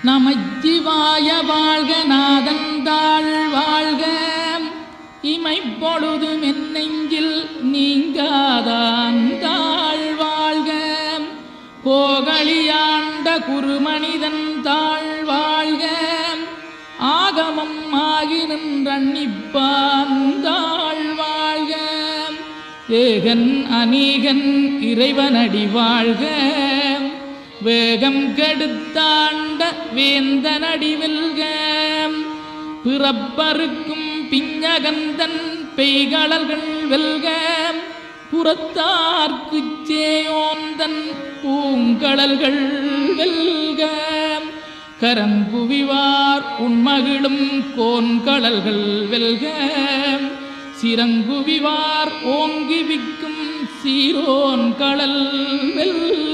நமச்சிவாய வாழ்க நாதந்தாள் வாழ்க இமைப்பொழுதும் என் நெஞ்சில் நீங்காதாந்தாள் வாழ்க கோகலியாண்ட குருமனிதன் தாழ் வாழ்க ஆகமம் ஆகி நின்றன்னிப்பான் தாழ் வாழ்க ஏகன் அநீகன் இறைவனடி வாழ்க வேகம் கெடுத்தாண்ட வேந்தனடி வெல்க பிறப்பருக்கும் பிஞ்சகந்தன் பெய்களல்கள் வெல்க புறத்தார்க்குச் சேயோந்தன் பூங்கடல்கள் வெல்க கரங்குவிவார் உண்மகிழும் கோன்கடல்கள் வெல்க சிறங்குவிவார் ஓங்கி விக்கும் சீரோன் கடல் வெல்க.